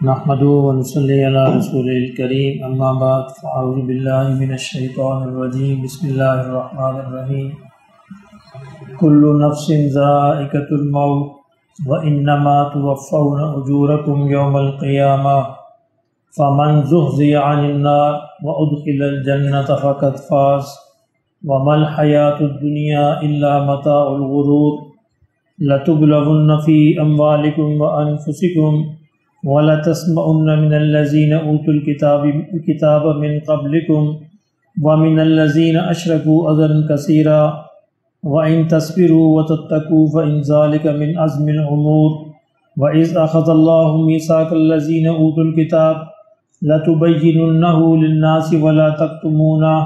نحمده ونصلي على رسوله الكريم اما بعد فاعوذ بالله من الشيطان الرجيم بسم الله الرحمن الرحيم كل نفس ذائقة الموت وإنما توفون أجوركم يوم القيامة فمن زحزح عن النار وأدخل الجنة فقد فاز وما الحياة الدنيا إلا متاع الغرور لتبلغن في أموالكم وأنفسكم وَلَتَسْمَعُنَّ مِنَ الَّذِينَ أُوتُوا الْكِتَابَ مِنْ قَبْلِكُمْ وَمِنَ الَّذِينَ أَشْرَكُوا أَذًى كَثِيرًا وَإِنْ تَصْبِرُوا وَتَتَّقُوا فَإِنْ ذَلِكَ مِنْ عَزْمِ الْأُمُورِ وَإِذْ أَخَذَ اللَّهُ مِيثَاقَ الَّذِينَ أُوتُوا الْكِتَابَ لَتُبَيِّنُنَّهُ لِلنَّاسِ وَلَا تَكْتُمُونَهُ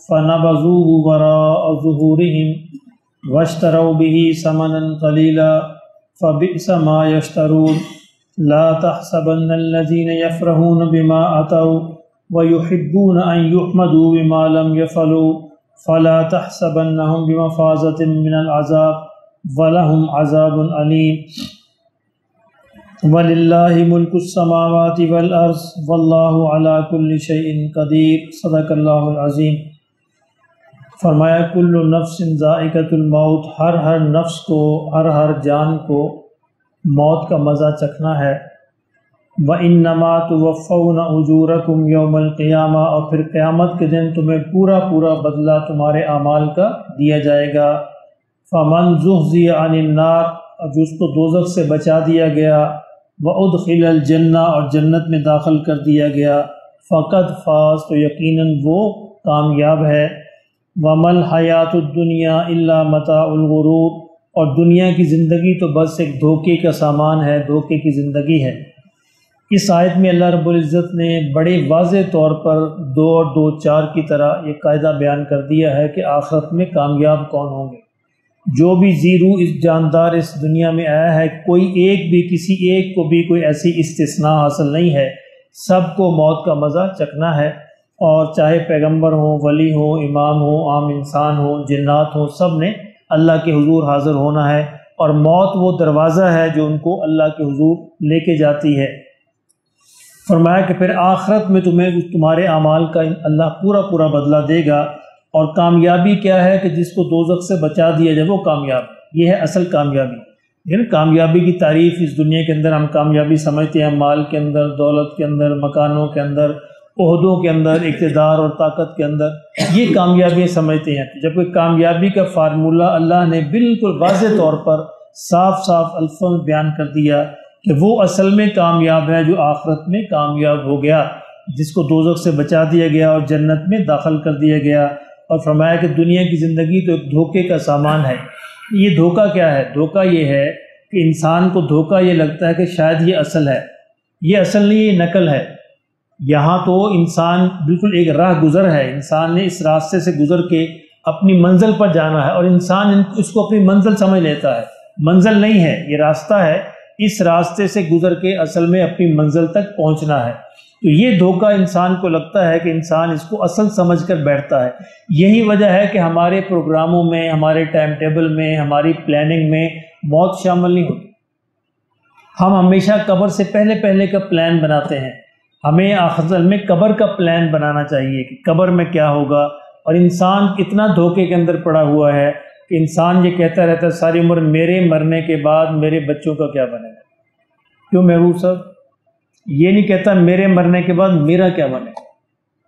فَنَبَذُوهُ وَرَاءَ ظُهُورِهِمْ وَاشْتَرَوْا بِهِ ثَمَنًا قَلِيلًا فبئس ما يشترون لا تحسبن الذين يفرحون بما أتوا ويحبون أن يحمدوا بما لم يفعلوا فلا تحسبنهم بمفازة من العذاب ولهم عذاب أليم ولله ملك السماوات والأرض والله على كل شيء قدير صدق اللہ العظیم۔ فرمایا کل نفس ذائقۃ الموت، ہر نفس کو، ہر جان کو موت کا مزہ چکھنا ہے۔ وَإِنَّمَا تُوَفَّوْنَ أُجُورَكُمْ يَوْمَ الْقِيَامَةِ، اور پھر قیامت کے دن تمہیں پورا بدلہ تمہارے اعمال کا دیا جائے گا۔ فَمَنْ زُحْزِحَ عَنِ النَّارِ، اور جس کو دوزخ سے بچا دیا گیا، وَأُدْخِلَ الْجَنَّةَ، اور جنت میں داخل کر دیا گیا، فَقَدْ فَازَ، تو یقیناً وہ کامیاب ہے۔ وَمَا الْحَيَاةُ الدُّنْيَا إِلَّا مَتَاعُ الْغُرُورِ، اور دنیا کی زندگی تو بس ایک دھوکے کا سامان ہے، دھوکے کی زندگی ہے۔ اس آیت میں اللہ رب العزت نے بڑے واضح طور پر 2 اور 2 4 کی طرح یہ قاعدہ بیان کر دیا ہے کہ آخرت میں کامیاب کون ہوں گے۔ جو بھی روح اس جاندار اس دنیا میں آیا ہے، کوئی ایک بھی، کسی ایک کو بھی کوئی ایسی استثناء حاصل نہیں ہے، سب کو موت کا مزہ چکھنا ہے۔ اور چاہے پیغمبر ہوں، ولی ہوں، امام ہوں، عام انسان ہوں، جنات ہوں، سب نے اللہ کے حضور حاضر ہونا ہے، اور موت وہ دروازہ ہے جو ان کو اللہ کے حضور لے کے جاتی ہے۔ فرمایا کہ پھر آخرت میں تمہارے اعمال کا اللہ پورا بدلہ دے گا۔ اور کامیابی کیا ہے کہ جس کو دوزخ سے بچا دیا جائے وہ کامیاب، یہ ہے اصل کامیابی۔ یعنی کامیابی کی تعریف اس دنیا کے اندر ہم کامیابی سمجھتے ہیں مال کے اندر، دولت کے اندر، مکانوں کے اندر، عہدوں کے اندر، اقتدار اور طاقت کے اندر، یہ کامیابی سمجھتے ہیں۔ جبکہ کامیابی کا فارمولہ اللہ نے بالکل واضح طور پر صاف الفاظ میں بیان کر دیا کہ وہ اصل میں کامیاب ہے جو آخرت میں کامیاب ہو گیا، جس کو دوزخ سے بچا دیا گیا اور جنت میں داخل کر دیا گیا۔ اور فرمایا کہ دنیا کی زندگی تو ایک دھوکے کا سامان ہے۔ یہ دھوکہ کیا ہے؟ دھوکہ یہ ہے کہ انسان کو دھوکہ یہ لگتا ہے کہ شاید یہ اصل ہے، یہ اصل نہیں، یہ نقل ہے۔ یہاں تو انسان بالکل ایک راہ گزر ہے، انسان نے اس راستے سے گزر کے اپنی منزل پر جانا ہے، اور انسان اس کو اپنی منزل سمجھ لیتا ہے۔ منزل نہیں ہے، یہ راستہ ہے، اس راستے سے گزر کے اصل میں اپنی منزل تک پہنچنا ہے۔ تو یہ دھوکہ انسان کو لگتا ہے کہ انسان اس کو اصل سمجھ کر بیٹھتا ہے۔ یہی وجہ ہے کہ ہمارے پروگراموں میں، ہمارے ٹائم ٹیبل میں، ہماری پلاننگ میں موت شامل نہیں ہوتی۔ ہم ہمیشہ قبر سے پہلے کا پلان بناتے ہیں۔ ہمیں اصل میں قبر کا پلان بنانا چاہیے کہ قبر میں کیا ہوگا۔ اور انسان اتنا دھوکے کے اندر پڑا ہوا ہے کہ انسان یہ کہتا رہتا ہے ساری عمر میرے مرنے کے بعد میرے بچوں کا کیا بنے گا۔ کیوں محبوب صاحب؟ یہ نہیں کہتا میرے مرنے کے بعد میرا کیا بنے گا۔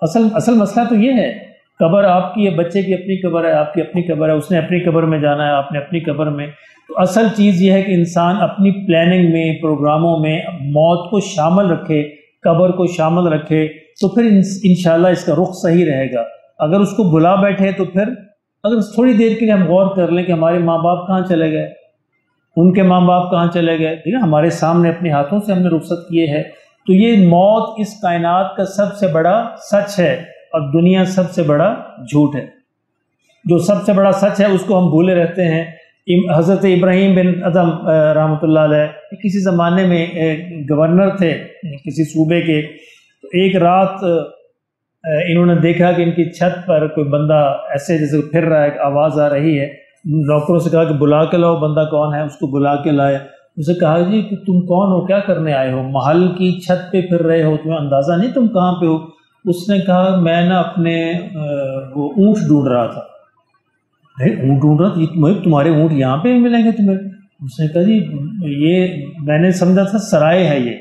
اصل مسئلہ تو یہ ہے، قبر آپ کی ہے، بچے کی اپنی قبر ہے، آپ کی اپنی قبر ہے، اس نے اپنی قبر میں جانا ہے، آپ نے اپنی قبر میں۔ تو اصل چیز یہ ہے کہ انسان اپنی پلاننگ میں، پروگراموں میں موت کو شامل رکھے، قبر کو شامل رکھے، تو پھر انشاءاللہ اس کا رخ صحیح رہے گا۔ اگر اس کو بھلا بیٹھے تو پھر اگر تھوڑی دیر کے لیے ہم غور کر لیں کہ ہمارے ماں باپ کہاں چلے گئے، ان کے ماں باپ کہاں چلے گئے، ٹھیک ہے، ہمارے سامنے اپنے ہاتھوں سے ہم نے رخصت کیے ہے۔ تو یہ موت اس کائنات کا سب سے بڑا سچ ہے، اور دنیا سب سے بڑا جھوٹ ہے۔ جو سب سے بڑا سچ ہے اس کو ہم بھولے رہتے ہیں۔ حضرت ابراہیم بن ادم رحمۃ اللہ علیہ کسی زمانے میں گورنر تھے کسی صوبے کے۔ تو ایک رات انہوں نے دیکھا کہ ان کی چھت پر کوئی بندہ ایسے جیسے پھر رہا ہے، آواز آ رہی ہے۔ نوکروں سے کہا کہ بلا کے لاؤ، بندہ کون ہے، اس کو بلا کے لائے۔ اسے کہا جی کہ تم کون ہو، کیا کرنے آئے ہو، محل کی چھت پہ پھر رہے ہو، تمہیں اندازہ نہیں تم کہاں پہ ہو؟ اس نے کہا میں نا اپنے وہ اونٹ ڈھونڈ رہا تھا۔ اونٹ ڈھونڈ رہا تھا؟ تمہارے اونٹ یہاں پہ ملیں گے تمہیں؟ اس نے کہا جی یہ میں نے سمجھا تھا سرائے ہے، یہ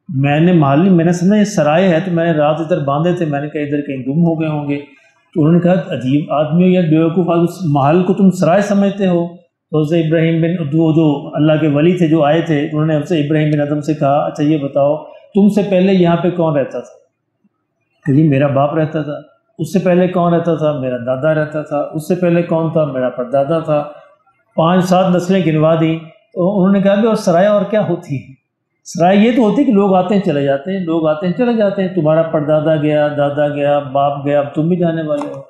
میں نے سمجھا یہ سرائے ہے، تو میں نے رات ادھر باندھے تھے، میں نے کہا ادھر کہیں گم ہو گئے ہوں گے۔ تو انہوں نے کہا عجیب آدمی ہو یا بیوقوف آدمی، اس محل کو تم سرائے سمجھتے ہو؟ تو اسے ابراہیم بن جو اللہ کے ولی تھے جو آئے تھے، انہوں نے ہم سے ابراہیم بن ادم سے کہا اچھا یہ بتاؤ تم سے پہلے یہاں پہ کون رہتا تھا؟ کہ جی میرا باپ رہتا تھا۔ اس سے پہلے کون رہتا تھا؟ میرا دادا رہتا تھا۔ اس سے پہلے کون تھا؟ میرا پردادا تھا۔ 5-7 نسلیں گنوا دیں۔ تو انہوں نے کہا کہ اور سرائے اور کیا ہوتی ہے؟ سرائے یہ تو ہوتی کہ لوگ آتے ہیں چلے جاتے ہیں، لوگ آتے ہیں چلے جاتے ہیں، تمہارا پردادا گیا، دادا گیا، باپ گیا، اب تم بھی جانے والے ہو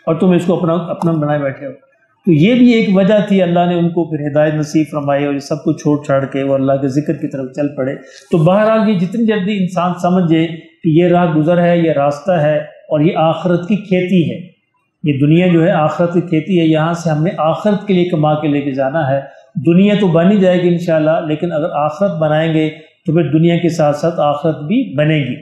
اور تم اس کو اپنا بنائے بیٹھے ہو۔ تو یہ بھی ایک وجہ تھی، اللہ نے ان کو پھر ہدایت نصیب فرمائی اور یہ سب کو چھوڑ چھاڑ کے وہ اللہ کے ذکر کی طرف چل پڑے۔ تو بہرحال یہ جتنی جلدی انسان سمجھے کہ یہ راہ گزر ہے، یہ راستہ ہے اور یہ آخرت کی کھیتی ہے، یہ دنیا جو ہے آخرت کی کھیتی ہے، یہاں سے ہم نے آخرت کے لیے کما کے لے کے جانا ہے۔ دنیا تو بنی جائے گی انشاءاللہ، لیکن اگر آخرت بنائیں گے تو پھر دنیا کے ساتھ ساتھ آخرت بھی بنے گی۔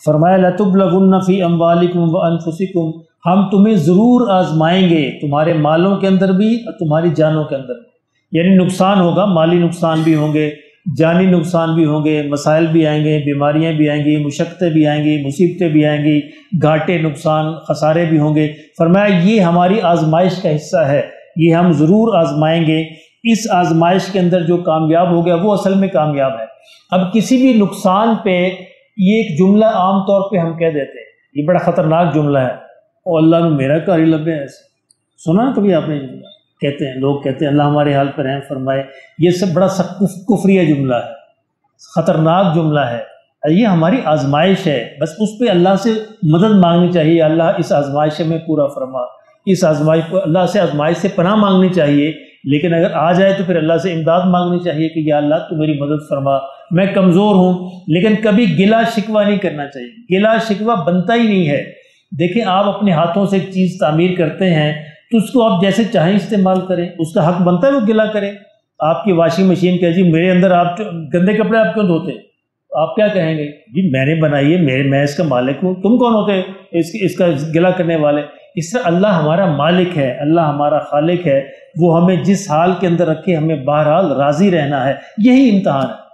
فرمایا لَتُبْلَغُنَّ فِي أَمْوَالِكُمْ وَأَنفُسِكُمْ، ہم تمہیں ضرور آزمائیں گے، تمہارے مالوں کے اندر بھی اور تمہاری جانوں کے اندر بھی، یعنی نقصان ہوگا، مالی نقصان بھی ہوں گے، جانی نقصان بھی ہوں گے، مسائل بھی آئیں گے، بیماریاں بھی آئیں گی، مشقتیں بھی آئیں گی، مصیبتیں بھی آئیں گی، گھاٹے نقصان خسارے بھی ہوں گے۔ فرمایا یہ ہماری آزمائش کا حصہ ہے، یہ ہم ضرور آزمائیں گے۔ اس آزمائش کے اندر جو کامیاب ہو گیا وہ اصل میں کامیاب ہے۔ اب کسی بھی نقصان پہ یہ ایک جملہ عام طور پہ ہم کہہ دیتے ہیں، یہ بڑا خطرناک جملہ ہے، اور اللہ نے میرا کاری لبے ایسے سنا نا کبھی آپ نے جملہ؟ کہتے ہیں لوگ، کہتے ہیں اللہ ہمارے حال پر رحم فرمائے، یہ سب بڑا کفریہ جملہ ہے، خطرناک جملہ ہے۔ یہ ہماری آزمائش ہے، بس اس پہ اللہ سے مدد مانگنی چاہیے، اللہ اس آزمائش سے میں پورا فرما، اس آزمائش کو اللہ سے آزمائش سے پناہ مانگنی چاہیے، لیکن اگر آ جائے تو پھر اللہ سے امداد مانگنی چاہیے کہ یا اللہ تو میری مدد فرما، میں کمزور ہوں۔ لیکن کبھی گلا شکوہ نہیں کرنا چاہیے، گلا شکوہ بنتا ہی نہیں ہے۔ دیکھیں آپ اپنے ہاتھوں سے ایک چیز تعمیر کرتے ہیں تو اس کو آپ جیسے چاہیں استعمال کریں، اس کا حق بنتا ہے وہ گلا کریں۔ آپ کی واشنگ مشین کہ جی میرے اندر آپ گندے کپڑے آپ کیوں دھوتے، آپ کیا کہیں گے؟ جی میں نے بنائی ہے، میں اس کا مالک ہوں، تم کون ہوتے اس کا گلا کرنے والے؟ اس طرح اللہ ہمارا مالک ہے، اللہ ہمارا خالق ہے، وہ ہمیں جس حال کے اندر رکھے ہمیں بہرحال راضی رہنا ہے، یہی امتحان ہے۔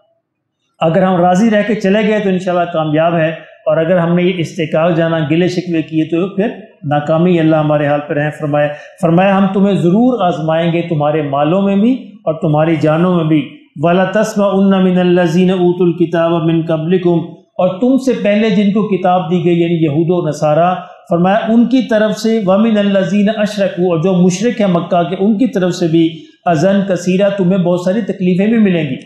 اگر ہم راضی رہ کے چلے گئے تو انشاءاللہ کامیاب ہے، اور اگر ہم نے یہ استقال جانا، گلے شکوے کیے تو پھر ناکامی۔ اللہ ہمارے حال پر رحم فرمائے۔ فرمایا ہم تمہیں ضرور آزمائیں گے، تمہارے مالوں میں بھی اور تمہاری جانوں میں بھی۔ وَلَتَسْمَعُنَّ مِنَ الَّذِينَ أُوتُوا الْكِتَابَ مِن قَبْلِكُمْ، اور تم سے پہلے جن کو کتاب دی گئی یعنی یہود و نصارہ، فرمایا ان کی طرف سے، وَمِنَ الَّذِينَ أَشْرَكُوا، اور جو مشرک ہیں مکہ کے ان کی طرف سے بھی، اذًا کثیرہ، تمہیں بہت ساری تکلیفیں بھی ملیں گی۔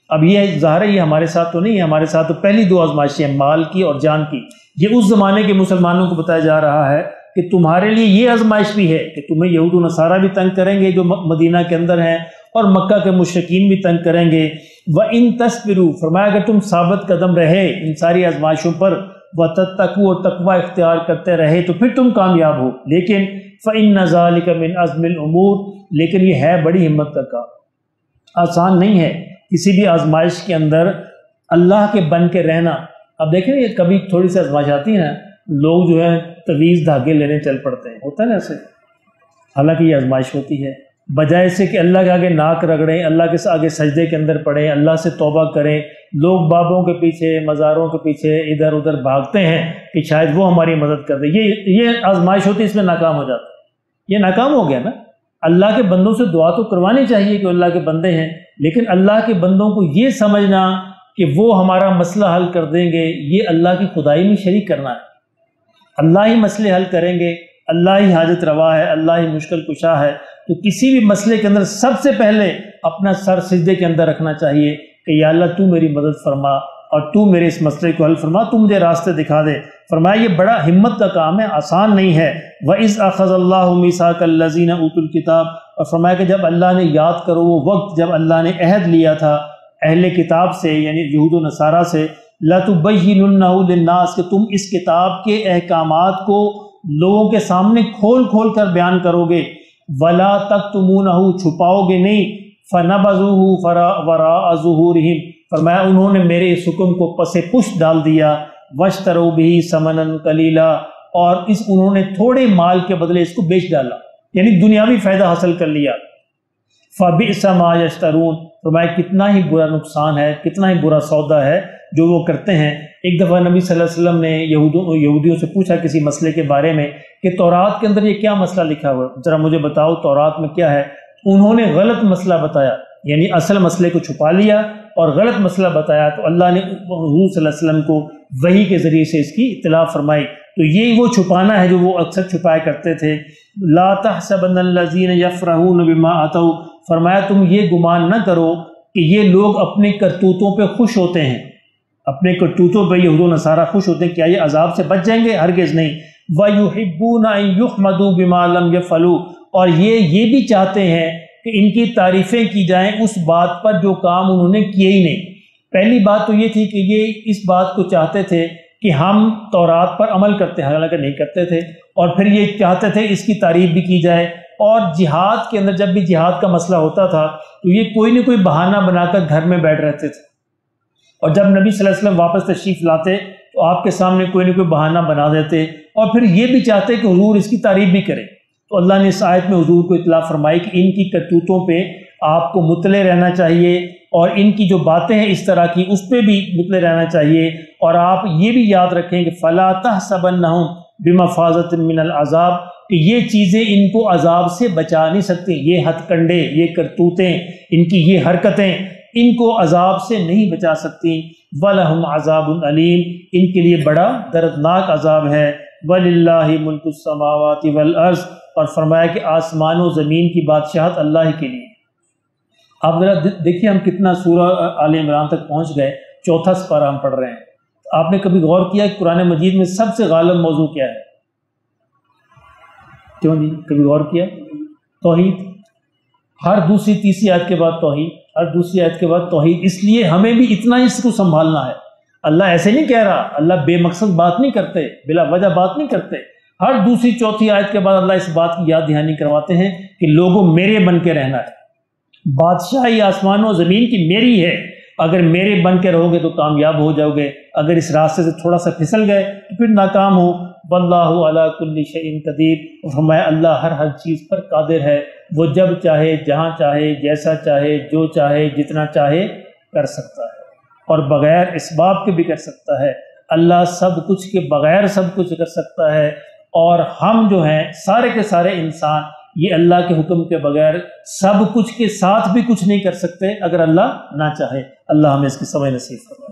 اب یہ ظاہر ہے یہ ہمارے ساتھ تو نہیں ہے، ہمارے ساتھ تو پہلی 2 آزمائشیں ہیں، مال کی اور جان کی۔ یہ اس زمانے کے مسلمانوں کو بتایا جا رہا ہے کہ تمہارے لیے یہ آزمائش بھی ہے کہ تمہیں یہود و نصارہ بھی تنگ کریں گے جو مدینہ کے اندر ہیں، اور مکہ کے مشرکین بھی تنگ کریں گے۔ وَإِن تَصْبِرُوا، فرمایا اگر تم ثابت قدم رہے ان ساری آزمائشوں پر، وَتَتَّقُوا، اور تقوی اختیار کرتے رہے تو پھر تم کامیاب ہو۔ لیکن فَإِنَّ ذَلِكَ مِنْ عَزْمِ الْأُمُورِ، لیکن یہ ہے بڑی ہمت کا کام، آسان نہیں ہے کسی بھی آزمائش کے اندر اللہ کے بن کے رہنا۔ اب دیکھیں یہ کبھی تھوڑی سی آزمائش آتی ہے نا، لوگ جو ہے تویز دھاگے لینے چل پڑتے ہیں، ہوتا ہے نا ایسے، حالانکہ یہ آزمائش ہوتی ہے۔ بجائے سے کہ اللہ کے آگے ناک رگڑیں، اللہ کے آگے سجدے کے اندر پڑیں، اللہ سے توبہ کریں، لوگ بابوں کے پیچھے، مزاروں کے پیچھے ادھر ادھر بھاگتے ہیں کہ شاید وہ ہماری مدد کر دے، یہ آزمائش ہوتی ہے، اس میں ناکام ہو جاتا ہے۔ یہ ناکام ہو گیا نا۔ اللہ کے بندوں سے دعا تو کروانی چاہیے کہ اللہ کے بندے ہیں، لیکن اللہ کے بندوں کو یہ سمجھنا کہ وہ ہمارا مسئلہ حل کر دیں گے، یہ اللہ کی خدائی میں شریک کرنا ہے۔ اللہ ہی مسئلے حل کریں گے، اللہ ہی حاجت روا ہے، اللہ ہی مشکل کشا ہے۔ تو کسی بھی مسئلے کے اندر سب سے پہلے اپنا سر سجدے کے اندر رکھنا چاہیے کہ یا اللہ تو میری مدد فرما اور تو میرے اس مسئلے کو حل فرما، تو مجھے راستے دکھا دے۔ فرمایا یہ بڑا ہمت کا کام ہے، آسان نہیں ہے۔ وَإِذْ أَخَذَ اللَّهُ مِيثَاقَ الَّذِينَ أُوتُوا الْكِتَابَ، اور فرمایا کہ جب اللہ نے، یاد کرو وہ وقت جب اللہ نے عہد لیا تھا اہل کتاب سے یعنی یہود و نصارہ سے، لَتُبَيِّنُنَّهُ لِلنَّاسِ، کہ تم اس کتاب کے احکامات کو لوگوں کے سامنے کھول کھول کر بیان کرو گے، وَلَا تَكْتُمُونَهُ، چھپاؤ گے نہیں، فَنَبَذُوهُ وَرَاءَ ظُهُورِهِمْ، فرمایا انہوں نے میرے اس حکم کو پس پشت ڈال دیا، وَاشْتَرَوْا بِهِ ثَمَنًا قَلِيلًا، اور انہوں نے تھوڑے مال کے بدلے اس کو بیچ ڈالا، یعنی دنیاوی فائدہ حاصل کر لیا۔ فَبِئْسَ مَا يَشْتَرُونَ، فرمایا کتنا ہی برا نقصان ہے، کتنا ہی برا سودا ہے جو وہ کرتے ہیں۔ ایک دفعہ نبی صلی اللہ علیہ وسلم نے یہودیوں سے پوچھا کسی مسئلے کے بارے میں کہ تورات کے اندر یہ کیا مسئلہ لکھا ہوا ہے، ذرا مجھے بتاؤ تورات میں کیا ہے۔ انہوں نے غلط مسئلہ بتایا، یعنی اصل مسئلے کو چھپا لیا اور غلط مسئلہ بتایا، تو اللہ نے حضور صلی اللہ علیہ وسلم کو وحی کے ذریعے سے اس کی اطلاع فرمائی۔ تو یہ وہ چھپانا ہے جو وہ اکثر چھپایا کرتے تھے۔ لا تحسبن الذین یفرحون بما اتوا، فرمایا تم یہ گمان نہ کرو کہ یہ لوگ اپنے کرتوتوں پہ خوش ہوتے ہیں، اپنے کرتوتوں پہ یہود و نصارہ خوش ہوتے ہیں، کیا یہ عذاب سے بچ جائیں گے؟ ہرگز نہیں۔ وَيُحِبُّونَ أَن يُحْمَدُوا بِمَا لَمْ يَفْعَلُوا، اور یہ بھی چاہتے ہیں کہ ان کی تعریفیں کی جائیں اس بات پر جو کام انہوں نے کیے ہی نہیں۔ پہلی بات تو یہ تھی کہ یہ اس بات کو چاہتے تھے کہ ہم تورات پر عمل کرتے ہیں، حالانکہ نہیں کرتے تھے، اور پھر یہ چاہتے تھے اس کی تعریف بھی کی جائے۔ اور جہاد کے اندر جب بھی جہاد کا مسئلہ ہوتا تھا تو یہ کوئی نہ کوئی بہانہ بنا کر گھر میں بیٹھ رہتے تھے، اور جب نبی صلی اللہ علیہ وسلم واپس تشریف لاتے تو آپ کے سامنے کوئی نہ کوئی بہانہ بنا دیتے، اور پھر یہ بھی چاہتے کہ حضور اس کی تعریف بھی کرے۔ تو اللہ نے اس آیت میں حضور کو اطلاع فرمائی کہ ان کی کرتوتوں پہ آپ کو مطلع رہنا چاہیے، اور ان کی جو باتیں ہیں اس طرح کی اس پہ بھی مطلع رہنا چاہیے، اور آپ یہ بھی یاد رکھیں کہ فَلَا تَحْسَبَنَّهُمْ بِمَفَازَةٍ مِّنَ الْعَذَابِ، کہ یہ چیزیں ان کو عذاب سے بچا نہیں سکتی، یہ ہتھ کنڈے، یہ کرتوتیں، ان کی یہ حرکتیں ان کو عذاب سے نہیں بچا سکتی۔ وَلَهُمْ عَذَابٌ عَلِيمٌ، ان کے لیے بڑا دردناک عذاب ہے۔ وَلِلَّهِ مُلْكُ السَّمَاوَاتِ وَالْأَرْضِ، اور فرمایا کہ آسمان و زمین کی بادشاہت اللہ ہی کے لیے۔ آپ ذرا دیکھیے ہم کتنا سورہ آل عمران تک پہنچ گئے، چوتھا سپارہ ہم پڑھ رہے ہیں۔ آپ نے کبھی غور کیا کہ قرآن مجید میں سب سے غالب موضوع کیا ہے؟ کیوں جی کبھی غور کیا؟ توحید۔ ہر دوسری تیسری آیت کے بعد توحید، ہر دوسری آیت کے بعد توحید، اس لیے ہمیں بھی اتنا اس کو سنبھالنا ہے۔ اللہ ایسے نہیں کہہ رہا، اللہ بے مقصد بات نہیں کرتے، بلا وجہ بات نہیں کرتے۔ ہر دوسری چوتھی آیت کے بعد اللہ اس بات کی یاد دہانی کرواتے ہیں کہ لوگوں میرے بن کے رہنا ہے، بادشاہی آسمان و زمین کی میری ہے، اگر میرے بن کے رہو گے تو کامیاب ہو جاؤ گے، اگر اس راستے سے تھوڑا سا پھسل گئے تو پھر ناکام ہو۔ واللہ علی کل شیء قدیر، اور فرمایا اللہ ہر چیز پر قادر ہے، وہ جب چاہے، جہاں چاہے، جیسا چاہے، جو چاہے، جتنا چاہے کر سکتا ہے، اور بغیر اسباب کے بھی کر سکتا ہے۔ اللہ سب کچھ کے بغیر سب کچھ کر سکتا ہے، اور ہم جو ہیں سارے کے سارے انسان یہ اللہ کے حکم کے بغیر سب کچھ کے ساتھ بھی کچھ نہیں کر سکتے اگر اللہ نہ چاہے۔ اللہ ہمیں اس کی سمجھ نصیب فرمائے۔